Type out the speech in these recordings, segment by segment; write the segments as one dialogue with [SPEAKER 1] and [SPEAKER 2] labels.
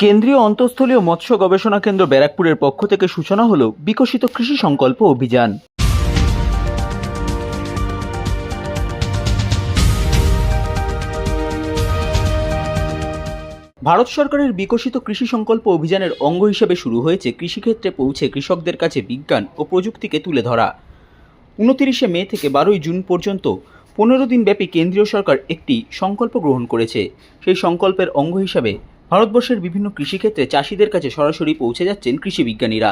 [SPEAKER 1] কেন্দ্রীয় অন্তঃস্থলীয় মৎস্য গবেষণা কেন্দ্র ব্যারাকপুরের পক্ষ থেকে সূচনা হলো বিকশিত কৃষি সংকল্প অভিযান। ভারত সরকারের বিকশিত কৃষি সংকল্প অভিযানের অঙ্গ হিসেবে শুরু হয়েছে কৃষিক্ষেত্রে পৌঁছে কৃষকদের কাছে বিজ্ঞান ও প্রযুক্তিকে তুলে ধরা। 29 মে থেকে 12 জুন পর্যন্ত 15 দিন ব্যাপী কেন্দ্রীয় সরকার একটি সংকল্প গ্রহণ করেছে। সেই সংকল্পের অঙ্গ হিসাবে ভারতবর্ষের বিভিন্ন কৃষিক্ষেত্রে চাষিদের কাছে সরাসরি পৌঁছে যাচ্ছেন কৃষি বিজ্ঞানীরা,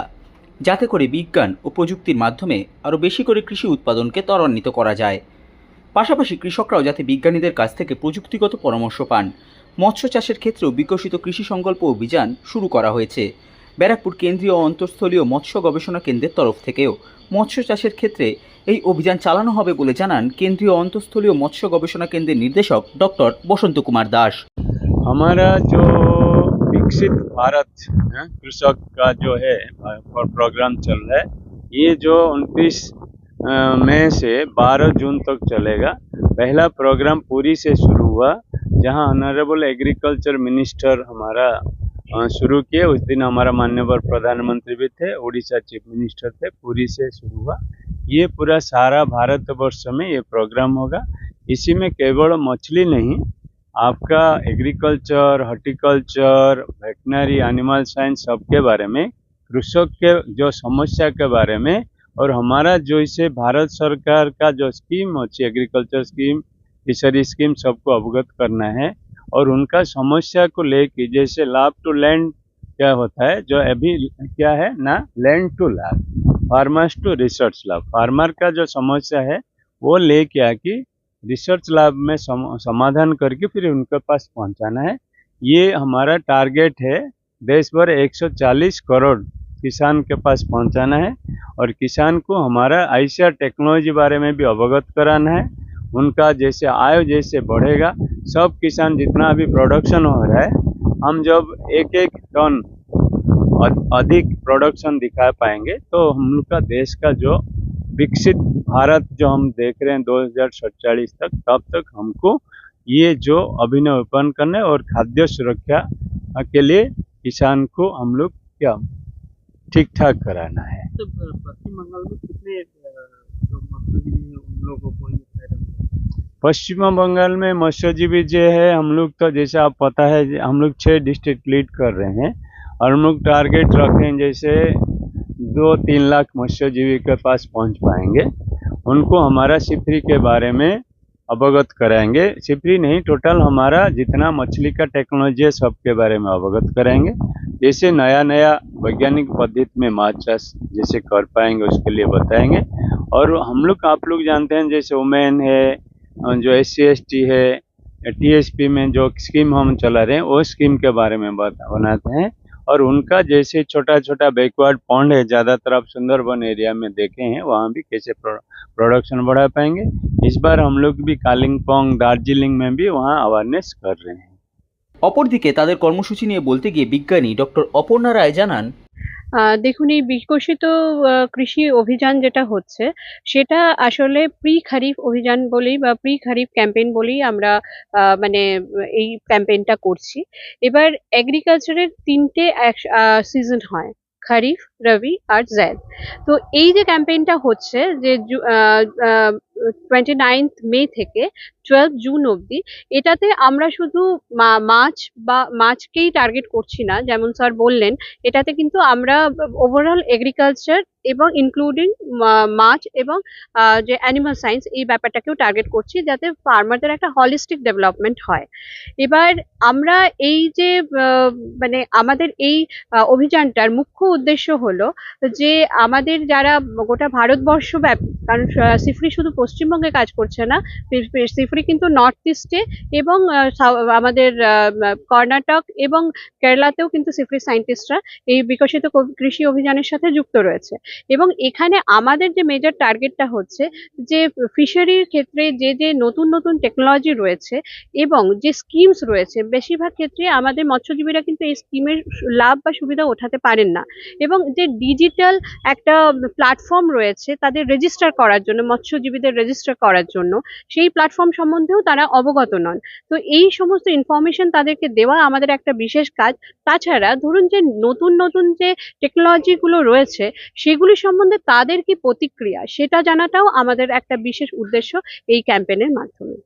[SPEAKER 1] যাতে করে বিজ্ঞান ও প্রযুক্তির মাধ্যমে আরও বেশি করে কৃষি উৎপাদনকে ত্বরান্বিত করা যায়। পাশাপাশি কৃষকরাও যাতে বিজ্ঞানীদের কাছ থেকে প্রযুক্তিগত পরামর্শ পান। মৎস্য চাষের ক্ষেত্রেও বিকশিত কৃষি সংকল্প অভিযান শুরু করা হয়েছে। ব্যারাকপুর কেন্দ্রীয় অন্তঃস্থলীয় মৎস্য গবেষণা কেন্দ্রের তরফ থেকেও মৎস্য চাষের ক্ষেত্রে এই অভিযান চালানো হবে বলে জানান কেন্দ্রীয় অন্তঃস্থলীয় মৎস্য গবেষণা কেন্দ্রের নির্দেশক ডক্টর বসন্ত कुमार दास।
[SPEAKER 2] हमारा जो विकसित भारत कृषक का जो है प्रोग्राम चल रहा है, ये जो 29 मई से 12 जून तक चलेगा। पहला प्रोग्राम पुरी से शुरू हुआ, जहां ऑनरेबल एग्रीकल्चर मिनिस्टर हमारा शुरू किए। उस दिन हमारा माननीय प्रधानमंत्री भी थे, उड़ीसा चीफ मिनिस्टर थे। पुरी से शुरू हुआ। ये पूरा सारा भारतवर्ष में ये प्रोग्राम होगा। इसी में केवल मछली नहीं, आपका agriculture, horticulture, veterinary, animal science सबके बारे में, कृषक के जो समस्या के बारे में, और हमारा जो इसे भारत सरकार का जो स्कीम होती है, एग्रीकल्चर स्कीम, फिशरी स्कीम, सबको अवगत करना है। और उनका समस्या को लेके, जैसे लाभ टू लैंड क्या होता है, जो अभी क्या है ना, लैंड टू लाभ, फार्मर्स टू रिसर्च लाभ। फार्मर का जो समस्या है वो लेके आके रिसर्च लैब में समाधान करके फिर उनके पास पहुंचाना है। ये हमारा टारगेट है। देश भर 140 करोड़ किसान के पास पहुंचाना है, और किसान को हमारा आईसीआर टेक्नोलॉजी बारे में भी अवगत कराना है। उनका जैसे आय जैसे बढ़ेगा, सब किसान जितना अभी प्रोडक्शन हो रहा है, हम जब एक टन अधिक प्रोडक्शन दिखा पाएंगे तो हम लोग का देश का जो विकसित भारत जो हम देख रहे हैं 2047 तक, तब तक हमको ये जो अभिनव उत्पन्न करना है, और खाद्य सुरक्षा के लिए किसान को हम लोग क्या ठीक ठाक कराना है।
[SPEAKER 3] तो पश्चिम बंगाल में कितने जो मत्स्यजीवी हैं उन लोगों को ये फायदा मिलेगा?
[SPEAKER 2] पश्चिम बंगाल में मत्स्यजीवी जो है, हम लोग तो जैसे आप पता है, हम लोग 6 डिस्ट्रिक्ट लीड कर रहे हैं, और हम लोग टारगेट रखें जैसे 2-3 लाख मत्स्यजीवी के पास पहुंच पाएंगे। उनको हमारा सिफरी के बारे में अवगत कराएंगे। सिफरी नहीं, टोटल हमारा जितना मछली का टेक्नोलॉजी है सबके बारे में अवगत कराएंगे। जैसे नया नया वैज्ञानिक पद्धति में माछ चाष जैसे कर पाएंगे उसके लिए बताएंगे। और हम लोग, आप लोग जानते हैं, जैसे वुमेन है, जो SC/ST है, TSP में जो स्कीम हम चला रहे हैं, वो स्कीम के बारे में बनाते हैं। और उनका जैसे छोटा छोटा बैकवर्ड पॉन्ड है, ज़्यादातर आप सुंदरबन एरिया में देखे हैं, वहाँ भी कैसे प्रोडक्शन बढ़ा पाएंगे। इस बार हम लोग भी कालिम्पोंग, दार्जिलिंग में भी वहाँ अवेयरनेस कर रहे हैं।
[SPEAKER 1] অপরদিকে তাদের কর্মসূচি নিয়ে বলতে গিয়ে বিজ্ঞানী ডক্টর অপর্ণা রায় জানান,
[SPEAKER 4] দেখুন, এই বিকশিত কৃষি অভিযান যেটা হচ্ছে সেটা আসলে প্রি খারিফ অভিযান বলেই বা প্রি খারিফ ক্যাম্পেইন বলেই আমরা মানে এই ক্যাম্পেইনটা করছি। এবার এগ্রিকালচারের 3টে সিজন হয়, খারিফ, রবি আর জায়দ। তো এই যে ক্যাম্পেইনটা হচ্ছে যে 29 মে থেকে 12 জুন অবধি, এটাতে আমরা শুধু মাছ বা মাছকেই টার্গেট করছি না, যেমন স্যার বললেন, এটাতে কিন্তু আমরা ওভারঅল এগ্রিকালচার এবং ইনক্লুডিং মাছ এবং যে অ্যানিমাল সায়েন্স, এই ব্যাপারটাকেও টার্গেট করছি, যাতে ফার্মারদের একটা হলিস্টিক ডেভেলপমেন্ট হয়। এবার আমরা এই যে মানে আমাদের এই অভিযানটার মুখ্য উদ্দেশ্য হলো যে আমাদের যারা গোটা ভারতবর্ষ ব্যাপী, কারণ সিফরি শুধু পশ্চিমবঙ্গে কাজ করছে না, সিফরি কিন্তু নর্থ ইস্টে এবং আমাদের কর্ণাটক এবং কেরালাতেও কিন্তু সিফরি সায়েন্টিস্টরা এই বিকশিত কৃষি অভিযানের সাথে যুক্ত রয়েছে। এবং এখানে আমাদের যে মেজর টার্গেটটা হচ্ছে যে ফিশারির ক্ষেত্রে যে যে নতুন নতুন টেকনোলজি রয়েছে এবং যে স্কিমস রয়েছে, বেশিরভাগ ক্ষেত্রে আমাদের মৎস্যজীবীরা কিন্তু এই স্কিমের লাভ বা সুবিধা ওঠাতে পারেন না। এবং যে ডিজিটাল একটা প্ল্যাটফর্ম রয়েছে তাদের রেজিস্টার করার জন্য, মৎস্যজীবীদের রেজিস্টার করার জন্য, সেই প্ল্যাটফর্ম সম্বন্ধেও তারা অবগত নন। তো এই সমস্ত ইনফরমেশন তাদেরকে দেওয়া আমাদের একটা বিশেষ কাজ। তাছাড়া ধরুন যে নতুন নতুন যে টেকনোলজি গুলো রয়েছে সেগুলি সম্বন্ধে তাদের কি প্রতিক্রিয়া সেটা জানাটাও আমাদের একটা বিশেষ উদ্দেশ্য এই ক্যাম্পেইনের মাধ্যমে।